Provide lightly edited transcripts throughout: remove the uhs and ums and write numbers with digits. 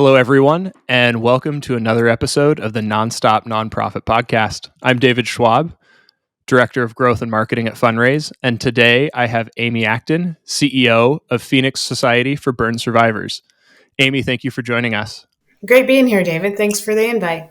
Hello, everyone, and welcome to another episode of the Nonstop Nonprofit Podcast. I'm David Schwab, Director of Growth and Marketing at Funraise, and today I have Amy Acton, CEO of Phoenix Society for Burn Survivors. Amy, thank you for joining us. Great being here, David. Thanks for the invite.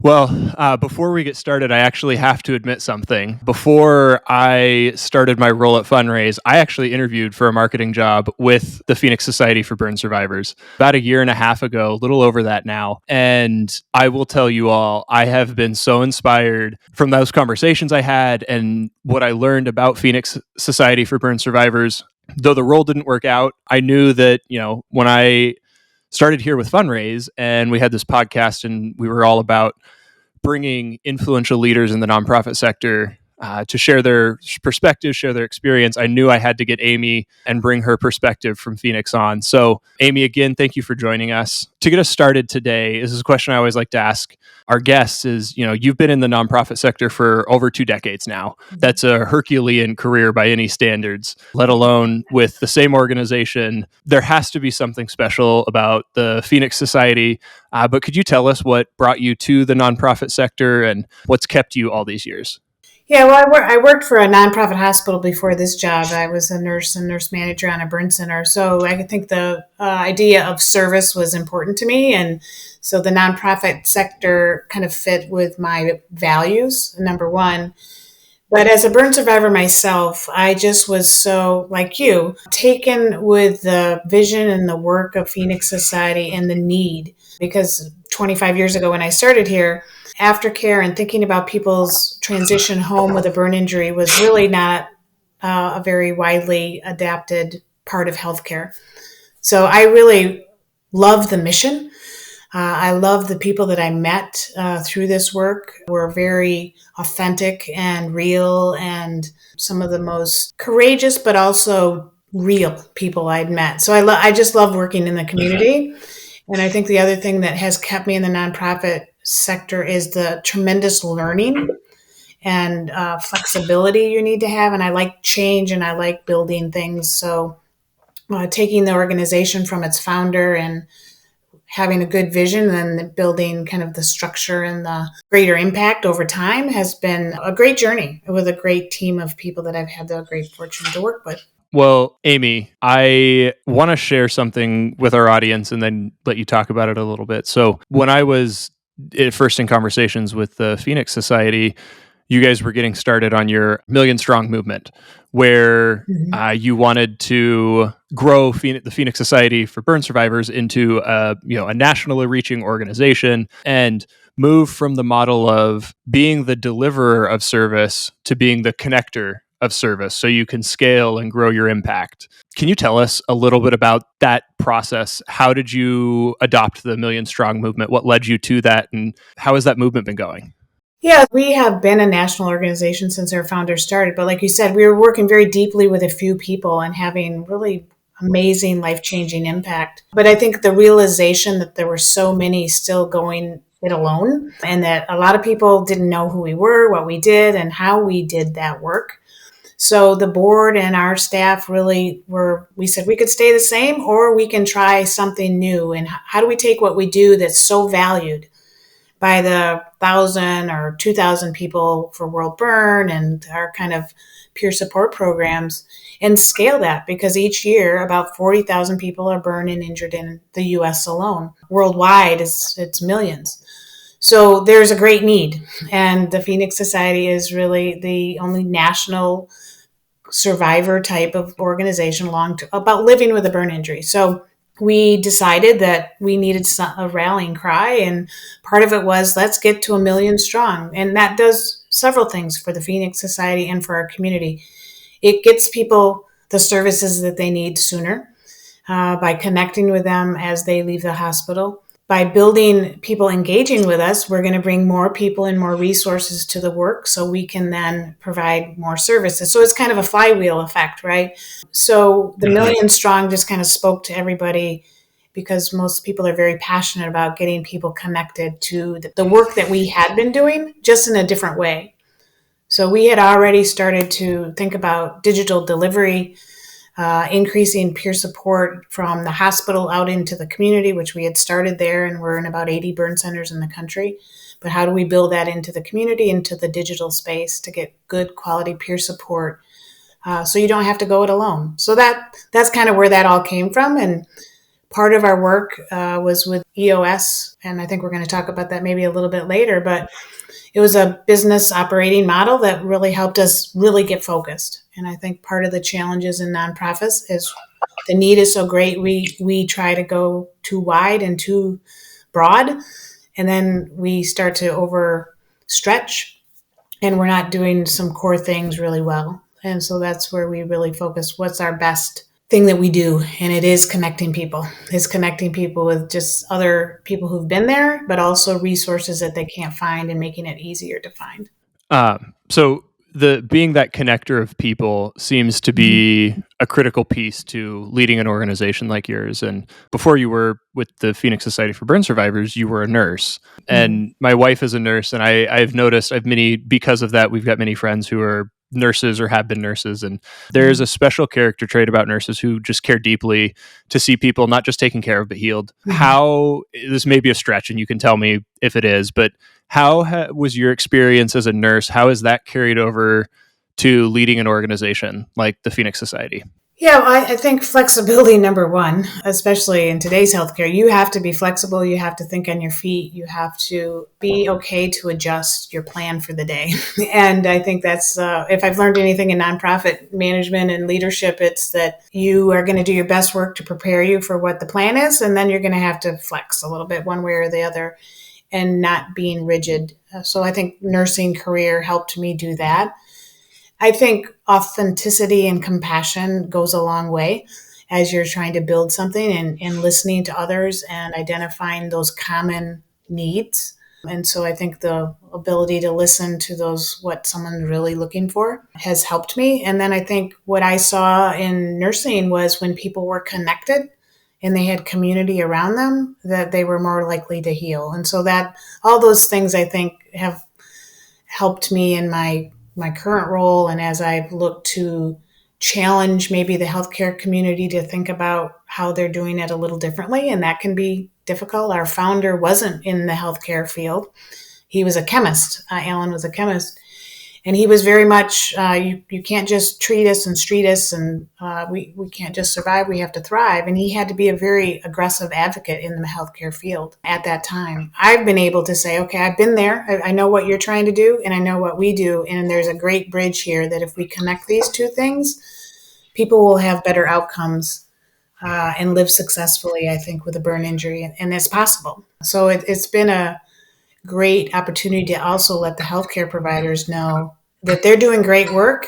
Well, before we get started, I actually have to admit something. Before I started my role at Funraise, I actually interviewed for a marketing job with the Phoenix Society for Burn Survivors about a year and a half ago, a little over that now. And I will tell you all, I have been so inspired from those conversations I had and what I learned about Phoenix Society for Burn Survivors. Though the role didn't work out, I knew that, when I started here with Funraise and we had this podcast and we were all about bringing influential leaders in the nonprofit sector to share their perspective, share their experience. I knew I had to get Amy and bring her perspective from Phoenix on. So Amy, again, thank you for joining us. To get us started today, this is a question I always like to ask our guests is, you've been in the nonprofit sector for over 2 decades now. That's a Herculean career by any standards, let alone with the same organization. There has to be something special about the Phoenix Society. But could you tell us what brought you to the nonprofit sector and what's kept you all these years? Yeah, well, I worked for a nonprofit hospital before this job. I was a nurse and nurse manager on a burn center. So I think the idea of service was important to me. And so the nonprofit sector kind of fit with my values, number one. But as a burn survivor myself, I just was so, like you, taken with the vision and the work of Phoenix Society and the need. Because 25 years ago when I started here, aftercare and thinking about people's transition home with a burn injury was really not a very widely adapted part of healthcare. So I really love the mission. I love the people that I met through this work were very authentic and real and some of the most courageous, but also real people I'd met. So I just love working in the community. And I think the other thing that has kept me in the nonprofit sector is the tremendous learning and flexibility you need to have. And I like change and I like building things. So taking the organization from its founder and having a good vision and building kind of the structure and the greater impact over time has been a great journey with a great team of people that I've had the great fortune to work with. Well, Amy, I want to share something with our audience and then let you talk about it a little bit. So when I was first in conversations with the Phoenix Society, you guys were getting started on your Million Strong movement, where you wanted to grow the Phoenix Society for Burn Survivors into a nationally reaching organization and move from the model of being the deliverer of service to being the connector of service so you can scale and grow your impact. Can you tell us a little bit about that process? How did you adopt the Million Strong movement? What led you to that? And how has that movement been going? Yeah, we have been a national organization since our founder started. But like you said, we were working very deeply with a few people and having really amazing, life-changing impact. But I think the realization that there were so many still going it alone and that a lot of people didn't know who we were, what we did, and how we did that work. So the board and our staff we said we could stay the same or we can try something new. And how do we take what we do that's so valued by the 1,000 or 2,000 people for World Burn and our kind of peer support programs and scale that? Because each year about 40,000 people are burned and injured in the US alone. Worldwide, it's millions. So there's a great need. And the Phoenix Society is really the only national survivor type of organization about living with a burn injury. So we decided that we needed a rallying cry. And part of it was, let's get to 1 million strong. And that does several things for the Phoenix Society and for our community. It gets people the services that they need sooner by connecting with them as they leave the hospital. By building people engaging with us, we're going to bring more people and more resources to the work so we can then provide more services. So it's kind of a flywheel effect, right? So the Million Strong just kind of spoke to everybody because most people are very passionate about getting people connected to the work that we had been doing, just in a different way. So we had already started to think about digital delivery increasing peer support from the hospital out into the community, which we had started there, and we're in about 80 burn centers in the country. But how do we build that into the community, into the digital space to get good quality peer support so you don't have to go it alone? So that's kind of where that all came from. And part of our work was with EOS, and I think we're going to talk about that maybe a little bit later, but it was a business operating model that really helped us really get focused. And I think part of the challenges in nonprofits is the need is so great. We try to go too wide and too broad, and then we start to overstretch, and we're not doing some core things really well. And so that's where we really focus. What's our best thing that we do? And it is connecting people. It's connecting people with just other people who've been there, but also resources that they can't find and making it easier to find. So the being that connector of people seems to be a critical piece to leading an organization like yours. And before you were with the Phoenix Society for Burn Survivors, you were a nurse. And my wife is a nurse, and I've noticed because of that, we've got many friends who are nurses or have been nurses. And there's a special character trait about nurses who just care deeply to see people not just taken care of, but healed. How, this may be a stretch and you can tell me if it is, but how was your experience as a nurse? How has that carried over to leading an organization like the Phoenix Society? Yeah, I think flexibility, number one, especially in today's healthcare, you have to be flexible. You have to think on your feet. You have to be okay to adjust your plan for the day. And I think that's, if I've learned anything in nonprofit management and leadership, it's that you are going to do your best work to prepare you for what the plan is. And then you're going to have to flex a little bit one way or the other and not being rigid. So I think nursing career helped me do that. I think authenticity and compassion goes a long way as you're trying to build something and listening to others and identifying those common needs. And so I think the ability to listen to what someone's really looking for has helped me. And then I think what I saw in nursing was when people were connected and they had community around them, that they were more likely to heal. And so that all those things I think have helped me in my current role, and as I've looked to challenge maybe the healthcare community to think about how they're doing it a little differently, and that can be difficult. Our founder wasn't in the healthcare field. He was a chemist. Alan was a chemist. And he was very much, you can't just treat us and street us, and we can't just survive, we have to thrive. And he had to be a very aggressive advocate in the healthcare field at that time. I've been able to say, okay, I've been there, I know what you're trying to do, and I know what we do, and there's a great bridge here that if we connect these two things, people will have better outcomes and live successfully, I think, with a burn injury, and it's possible. So it's been a great opportunity to also let the healthcare providers know that they're doing great work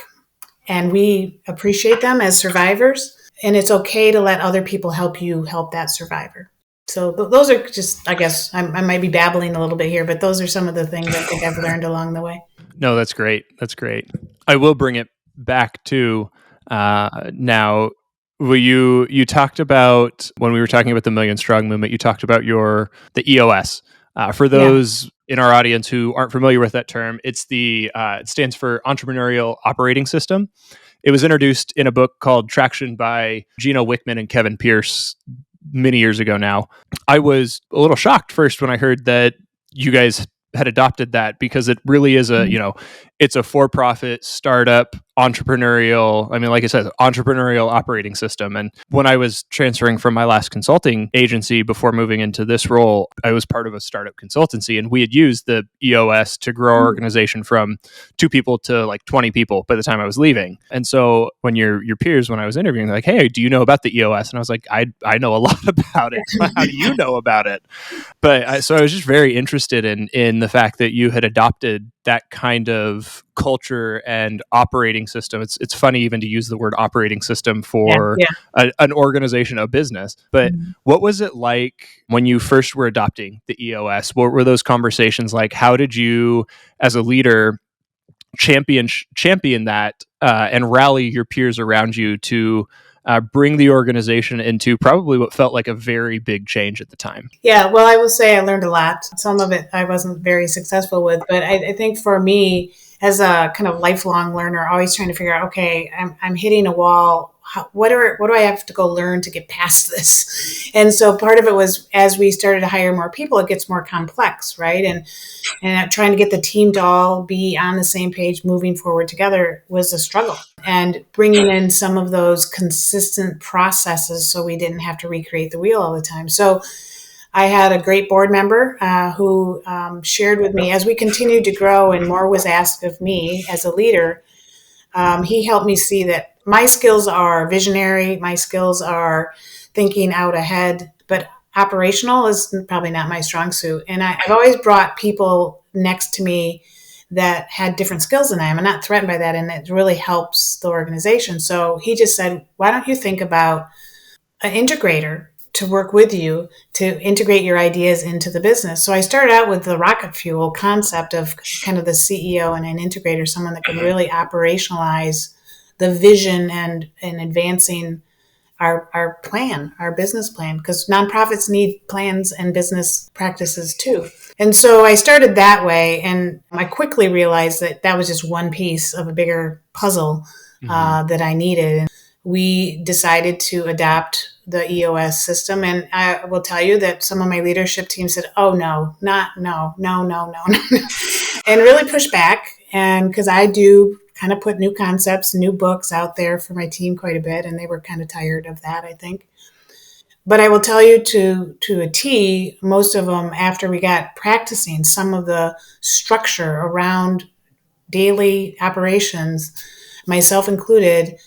and we appreciate them as survivors, and it's okay to let other people help you help that survivor. So those are just, I guess I might be babbling a little bit here, but those are some of the things I think I've learned along the way. No, that's great. That's great. I will bring it back to now. You talked about, when we were talking about the Million Strong movement, you talked about the EOS. For those in our audience who aren't familiar with that term, it stands for Entrepreneurial Operating System. It was introduced in a book called Traction by Gino Wickman and Kevin Pierce many years ago now. I was a little shocked first when I heard that you guys had adopted that, because it really is it's a for-profit startup entrepreneurial, like I said, entrepreneurial operating system. And when I was transferring from my last consulting agency before moving into this role, I was part of a startup consultancy, and we had used the EOS to grow our organization from 2 people to like 20 people by the time I was leaving. And so when your peers, when I was interviewing, they're like, hey, do you know about the EOS? And I was like, I know a lot about it. How do you know about it? But so I was just very interested in the fact that you had adopted that kind of culture and operating system. It's funny even to use the word operating system for an organization, a business. But what was it like when you first were adopting the EOS? What were those conversations like? How did you, as a leader, champion that and rally your peers around you to bring the organization into probably what felt like a very big change at the time? Yeah, well, I will say I learned a lot. Some of it I wasn't very successful with, but I think for me, as a kind of lifelong learner, always trying to figure out, okay, I'm hitting a wall. what do I have to go learn to get past this? And so part of it was, as we started to hire more people, it gets more complex, right? And trying to get the team to all be on the same page, moving forward together, was a struggle. And bringing in some of those consistent processes so we didn't have to recreate the wheel all the time. So I had a great board member who shared with me as we continued to grow and more was asked of me as a leader. He helped me see that my skills are visionary, my skills are thinking out ahead, but operational is probably not my strong suit. And I've always brought people next to me that had different skills than I am. I'm not threatened by that, and it really helps the organization. So he just said, why don't you think about an integrator to work with you to integrate your ideas into the business. So I started out with the rocket fuel concept of kind of the CEO and an integrator, someone that can really operationalize the vision and advancing our plan, our business plan, because nonprofits need plans and business practices too. And so I started that way, and I quickly realized that that was just one piece of a bigger puzzle that I needed. We decided to adopt the EOS system. And I will tell you that some of my leadership team said, oh, no, no, and really pushed back. And because I do kind of put new concepts, new books out there for my team quite a bit. And they were kind of tired of that, I think. But I will tell you to a T, most of them, after we got practicing some of the structure around daily operations, myself included,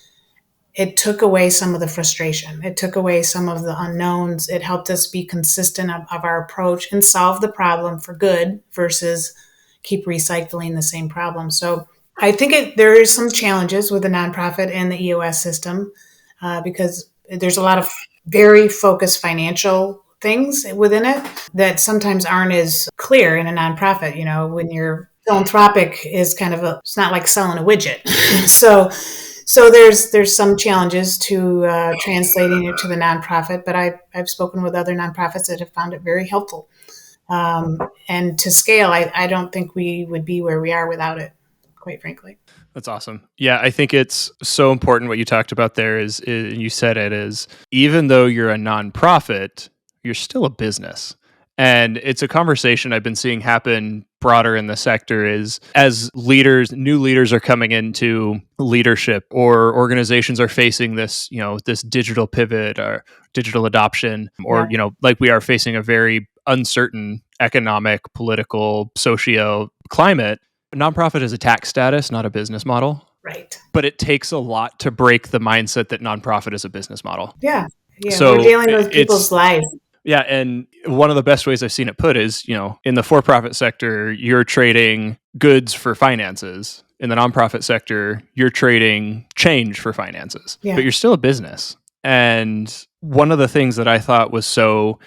it took away some of the frustration. It took away some of the unknowns. It helped us be consistent of our approach and solve the problem for good versus keep recycling the same problem. So I think there is some challenges with the nonprofit and the EOS system because there's a lot of very focused financial things within it that sometimes aren't as clear in a nonprofit. You know, when you're philanthropic is kind of it's not like selling a widget. So there's some challenges to translating it to the nonprofit, but I've spoken with other nonprofits that have found it very helpful. And to scale, I don't think we would be where we are without it, quite frankly. That's awesome. Yeah, I think it's so important what you talked about there is you said it is, even though you're a nonprofit, you're still a business. And it's a conversation I've been seeing happen broader in the sector is as leaders, new leaders are coming into leadership or organizations are facing this, this digital pivot or digital adoption, or, like we are facing a very uncertain economic, political, socio climate. A nonprofit is a tax status, not a business model. Right. But it takes a lot to break the mindset that nonprofit is a business model. Yeah. So we're dealing with people's lives. Yeah, and one of the best ways I've seen it put is, in the for-profit sector, you're trading goods for finances. In the nonprofit sector, you're trading change for finances. Yeah. But you're still a business. And one of the things that I thought was so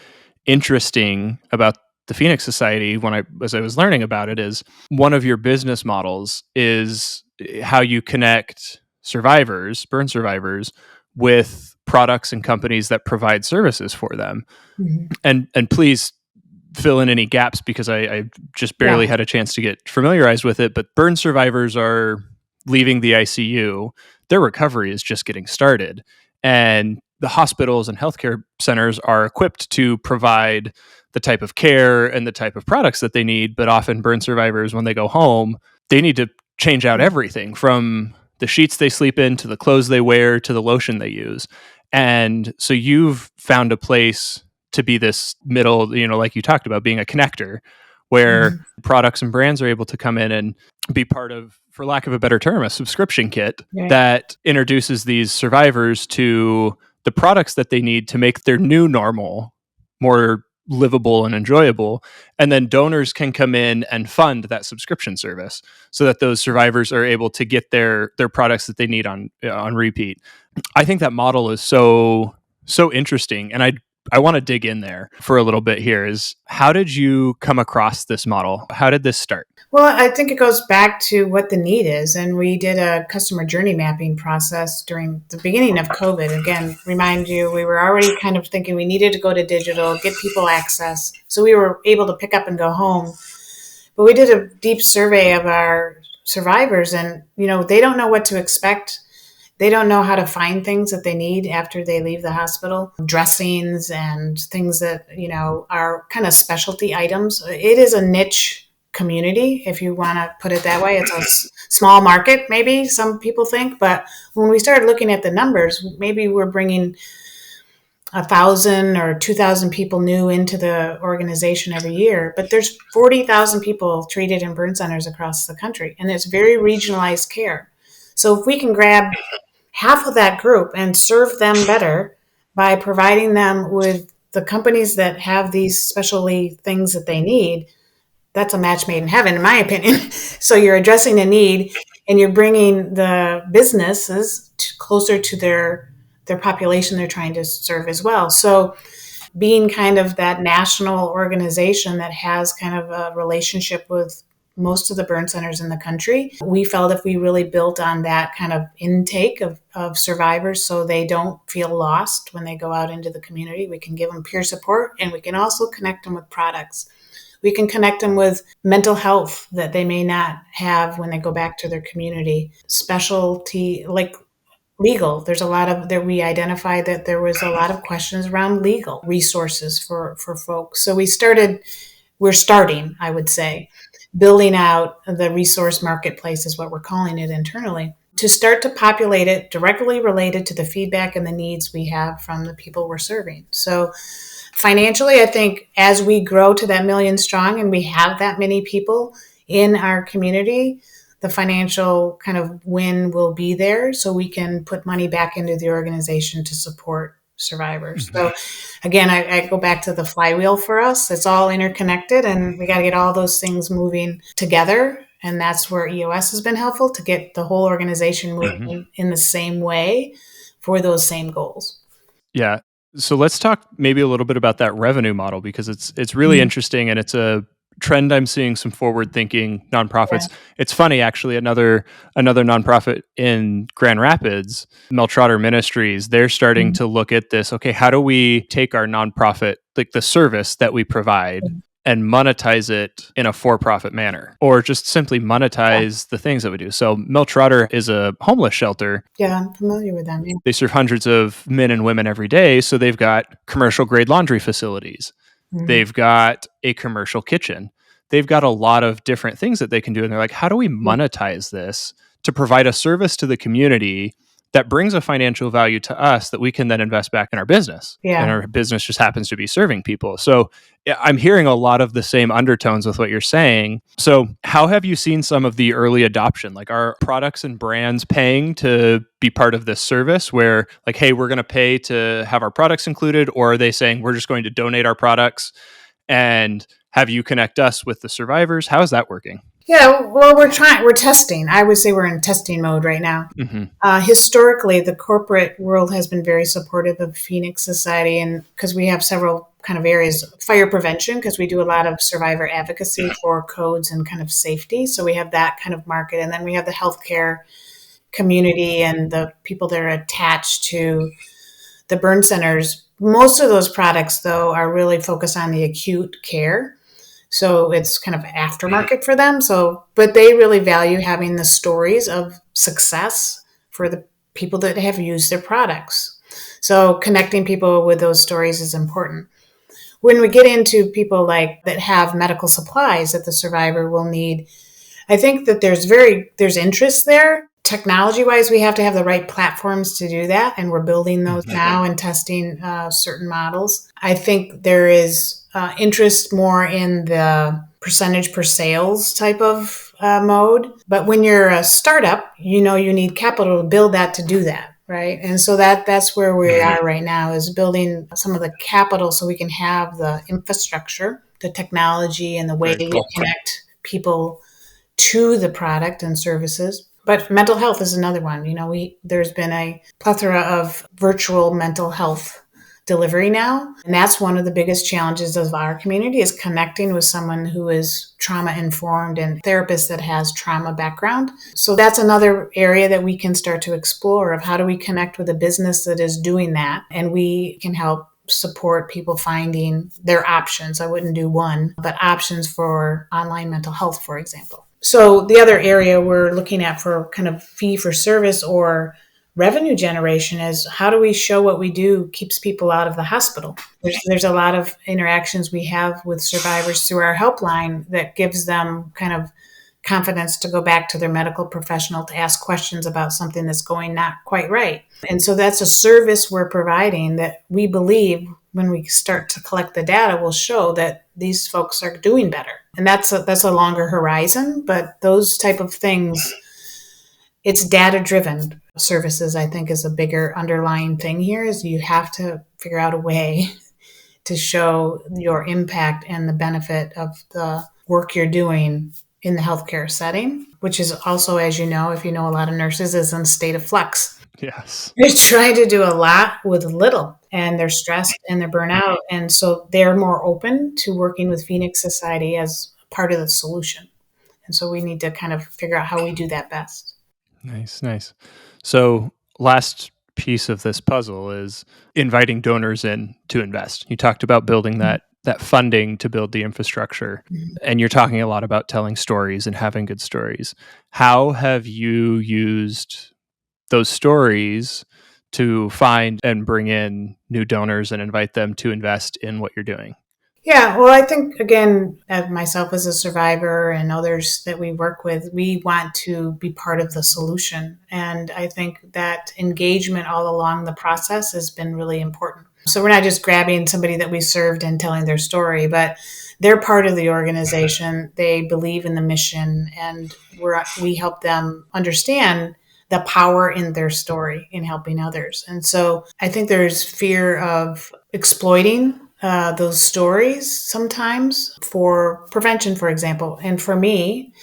interesting about the Phoenix Society as I was learning about it is one of your business models is how you connect burn survivors, with products and companies that provide services for them. Mm-hmm. And please fill in any gaps because I just barely had a chance to get familiarized with it. But burn survivors are leaving the ICU. Their recovery is just getting started. And the hospitals and healthcare centers are equipped to provide the type of care and the type of products that they need. But often burn survivors, when they go home, they need to change out everything from the sheets they sleep in to the clothes they wear to the lotion they use. And so you've found a place to be this middle, like you talked about, being a connector where products and brands are able to come in and be part of, for lack of a better term, a subscription kit that introduces these survivors to the products that they need to make their new normal more livable and enjoyable. And then donors can come in and fund that subscription service so that those survivors are able to get their products that they need on repeat. I think that model is so interesting. And I want to dig in there for a little bit here. Is how did you come across this model? How did this start? Well, I think it goes back to what the need is. And we did a customer journey mapping process during the beginning of COVID. Again, remind you, we were already kind of thinking we needed to go to digital, get people access. So we were able to pick up and go home. But we did a deep survey of our survivors and, they don't know what to expect. They don't know how to find things that they need after they leave the hospital, dressings and things that, are kind of specialty items. It is a niche community, if you want to put it that way. It's a small market, maybe some people think. But when we started looking at the numbers, maybe we're bringing 1,000 or 2,000 people new into the organization every year, but there's 40,000 people treated in burn centers across the country, and it's very regionalized care. So if we can grab half of that group and serve them better by providing them with the companies that have these specialty things that they need, that's a match made in heaven, in my opinion. So you're addressing a need and you're bringing the businesses closer to their population they're trying to serve as well. So being kind of that national organization that has kind of a relationship with most of the burn centers in the country, we felt if we really built on that kind of intake of survivors so they don't feel lost when they go out into the community, we can give them peer support, and we can also connect them with products. We can connect them with mental health that they may not have when they go back to their community. Specialty, like legal. There's a lot of that. We identified that there was a lot of questions around legal resources for folks. So we're starting, I would say, building out the resource marketplace is what we're calling it internally, to start to populate it directly related to the feedback and the needs we have from the people we're serving. So financially, I think as we grow to that million strong and we have that many people in our community, the financial kind of win will be there, so we can put money back into the organization to support survivors. So again, I go back to the flywheel for us. It's all interconnected, and we got to get all those things moving together. And that's where EOS has been helpful, to get the whole organization moving in the same way for those same goals. Yeah. So let's talk maybe a little bit about that revenue model, because it's really interesting, and it's a trend I'm seeing some forward-thinking nonprofits. Yeah. It's funny, actually, another nonprofit in Grand Rapids, Meltrotter Ministries, they're starting to look at this. Okay, how do we take our nonprofit, like the service that we provide, and monetize it in a for-profit manner, or just simply monetize the things that we do. So Meltrotter is a homeless shelter. Yeah, I'm familiar with them. Yeah. They serve hundreds of men and women every day. So they've got commercial grade laundry facilities. They've got a commercial kitchen. They've got a lot of different things that they can do. And they're like, how do we monetize this to provide a service to the community that brings a financial value to us that we can then invest back in our business? Yeah. And our business just happens to be serving people. So I'm hearing a lot of the same undertones with what you're saying. So how have you seen some of the early adoption? Like, are products and brands paying to be part of this service where, like, hey, we're going to pay to have our products included? Or are they saying we're just going to donate our products and have you connect us with the survivors? How is that working? Yeah, well, we're testing. I would say we're in testing mode right now. Historically, the corporate world has been very supportive of Phoenix Society, and because we have several kind of areas, fire prevention, because we do a lot of survivor advocacy for codes and kind of safety. So we have that kind of market. And then we have the healthcare community and the people that are attached to the burn centers. Most of those products, though, are really focused on the acute care. So it's kind of aftermarket for them. But they really value having the stories of success for the people that have used their products. So connecting people with those stories is important. When we get into people like that have medical supplies that the survivor will need, I think that there's interest there. Technology-wise, we have to have the right platforms to do that, and we're building those now and testing certain models. I think there is interest more in the percentage per sales type of mode. But when you're a startup, you need capital to build that, to do that, right? And so that's where we are right now, is building some of the capital so we can have the infrastructure, the technology, and the way we connect people to the product and services. But mental health is another one. There's been a plethora of virtual mental health delivery now. And that's one of the biggest challenges of our community, is connecting with someone who is trauma informed and therapist that has trauma background. So that's another area that we can start to explore, of how do we connect with a business that is doing that, and we can help support people finding their options. I wouldn't do one, but options for online mental health, for example. So the other area we're looking at for kind of fee for service or revenue generation is how do we show what we do keeps people out of the hospital? There's a lot of interactions we have with survivors through our helpline that gives them kind of confidence to go back to their medical professional to ask questions about something that's going not quite right. And so that's a service we're providing that we believe when we start to collect the data will show that these folks are doing better. And that's a longer horizon, but those type of things, it's data driven services, I think, is a bigger underlying thing here is you have to figure out a way to show your impact and the benefit of the work you're doing in the healthcare setting, which is also, as you know, if you know a lot of nurses, is in a state of flux. Yes. They're trying to do a lot with little, and they're stressed and they're burnt out. And so they're more open to working with Phoenix Society as part of the solution. And so we need to kind of figure out how we do that best. Nice. So last piece of this puzzle is inviting donors in to invest. You talked about building that funding to build the infrastructure, and you're talking a lot about telling stories and having good stories. How have you used those stories to find and bring in new donors and invite them to invest in what you're doing? Yeah, well, I think, again, myself as a survivor and others that we work with, we want to be part of the solution. And I think that engagement all along the process has been really important. So we're not just grabbing somebody that we served and telling their story, but they're part of the organization. They believe in the mission, and we help them understand the power in their story in helping others. And so I think there's fear of exploiting those stories sometimes for prevention, for example. And for me,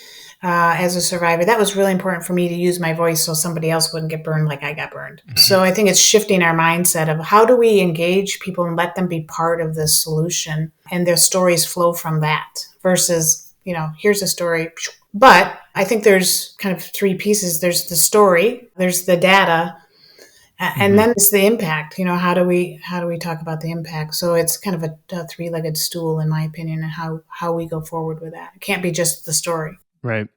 as a survivor, that was really important for me to use my voice so somebody else wouldn't get burned like I got burned. So I think it's shifting our mindset of how do we engage people and let them be part of the solution and their stories flow from that versus, here's a story. But I think there's kind of three pieces. There's the story, there's the data, and then it's the impact. How do we talk about the impact? So it's kind of a three-legged stool, in my opinion, and how we go forward with that. It can't be just the story. Right.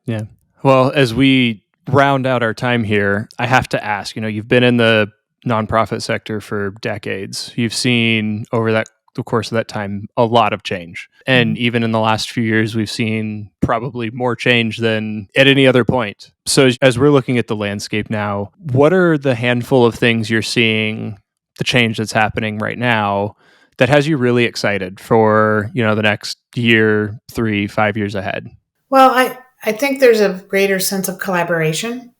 Yeah. Well, as we round out our time here, I have to ask, you've been in the nonprofit sector for decades. You've seen over the course of that time a lot of change. And even in the last few years, we've seen probably more change than at any other point. So as we're looking at the landscape now, what are the handful of things you're seeing, the change that's happening right now, that has you really excited for, the next year, 3, 5 years ahead? Well, I think there's a greater sense of collaboration.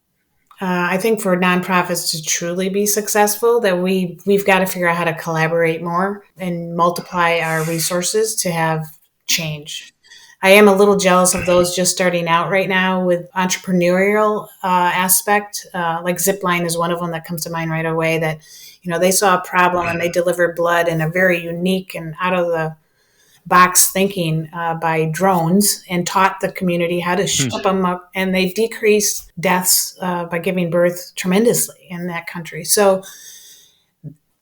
I think for nonprofits to truly be successful, that we've got to figure out how to collaborate more and multiply our resources to have change. I am a little jealous of those just starting out right now with entrepreneurial aspect. Like Zipline is one of them that comes to mind right away. That they saw a problem and they delivered blood in a very unique and out of the box thinking by drones and taught the community how to ship them up, and they decreased deaths by giving birth tremendously in that country. So,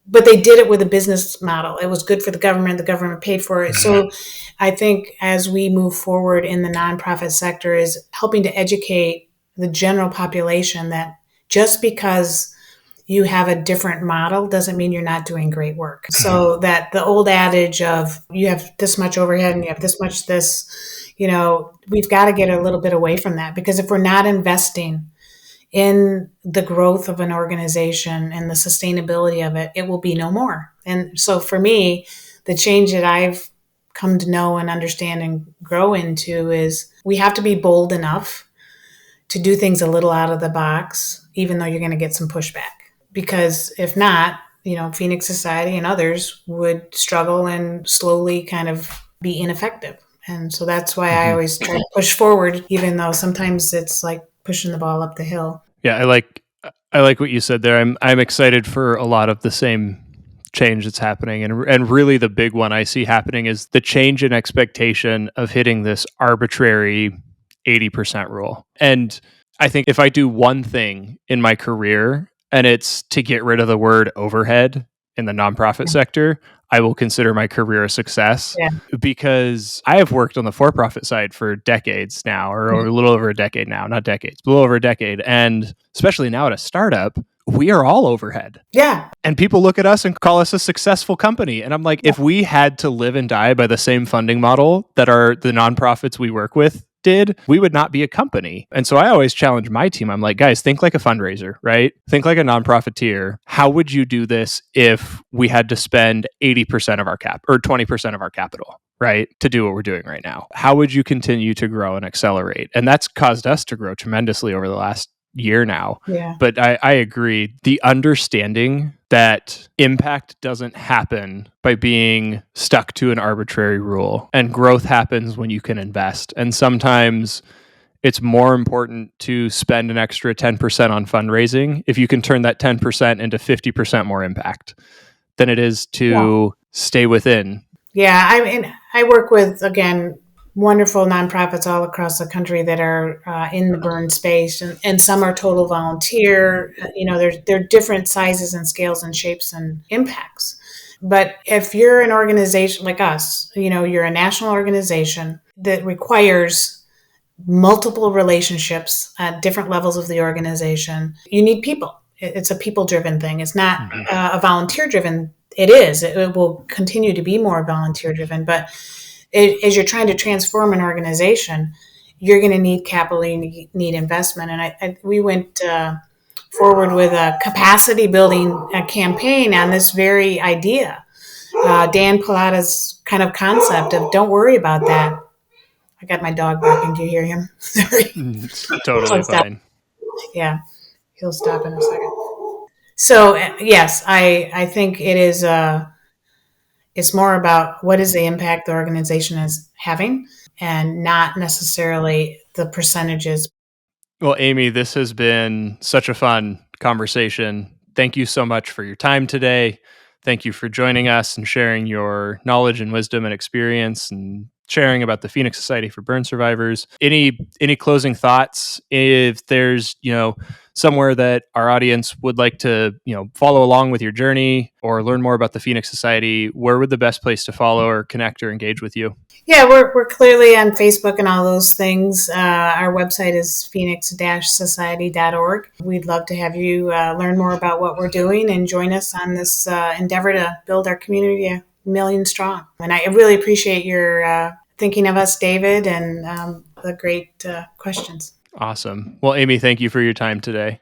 but they did it with a business model. It was good for the government paid for it. So I think as we move forward in the nonprofit sector is helping to educate the general population that just because you have a different model doesn't mean you're not doing great work. So that the old adage of you have this much overhead and you have this much this, we've got to get a little bit away from that, because if we're not investing in the growth of an organization and the sustainability of it, it will be no more. And so for me, the change that I've come to know and understand and grow into is we have to be bold enough to do things a little out of the box, even though you're going to get some pushback. Because if not, Phoenix Society and others would struggle and slowly kind of be ineffective. And so that's why I always try to push forward, even though sometimes it's like pushing the ball up the hill. Yeah, I like what you said there. I'm excited for a lot of the same change that's happening, and really the big one I see happening is the change in expectation of hitting this arbitrary 80% rule. And I think if I do one thing in my career, and it's to get rid of the word overhead in the nonprofit sector, I will consider my career a success, Yeah. because I have worked on the for-profit side for decades now, or a little over a decade now, not decades, but a little over a decade. And especially now at a startup, we are all overhead. Yeah. And people look at us and call us a successful company. And I'm like, if we had to live and die by the same funding model that the nonprofits we work with did, we would not be a company. And so I always challenge my team. I'm like, guys, think like a fundraiser, right? Think like a nonprofiteer. How would you do this if we had to spend 80% of our cap or 20% of our capital, right, to do what we're doing right now? How would you continue to grow and accelerate? And that's caused us to grow tremendously over the last year now. Yeah. But I agree. The understanding that impact doesn't happen by being stuck to an arbitrary rule, and growth happens when you can invest. And sometimes it's more important to spend an extra 10% on fundraising if you can turn that 10% into 50% more impact than it is to stay within. Yeah. I mean, I work with, again, wonderful nonprofits all across the country that are in the burn space, and some are total volunteer. They're different sizes and scales and shapes and impacts. But if you're an organization like us, you're a national organization that requires multiple relationships at different levels of the organization. You need people. It's a people-driven thing. It's not a volunteer-driven. It is. It will continue to be more volunteer-driven, but as you're trying to transform an organization, you're going to need capital, you need investment. And we went forward with a capacity building campaign on this very idea. Dan Pallotta's kind of concept of don't worry about that. I got my dog barking. Do you hear him? Sorry. It's totally fine. Yeah, he'll stop in a second. So yes, I think it is. It's more about what is the impact the organization is having, and not necessarily the percentages. Well, Amy, this has been such a fun conversation. Thank you so much for your time today. Thank you for joining us and sharing your knowledge and wisdom and experience, and sharing about the Phoenix Society for Burn Survivors. Any closing thoughts? If there's, somewhere that our audience would like to, follow along with your journey or learn more about the Phoenix Society, where would the best place to follow or connect or engage with you? Yeah, we're clearly on Facebook and all those things. Our website is phoenix-society.org. We'd love to have you learn more about what we're doing and join us on this endeavor to build our community a million strong. And I really appreciate your thinking of us, David, and the great questions. Awesome. Well, Amy, thank you for your time today.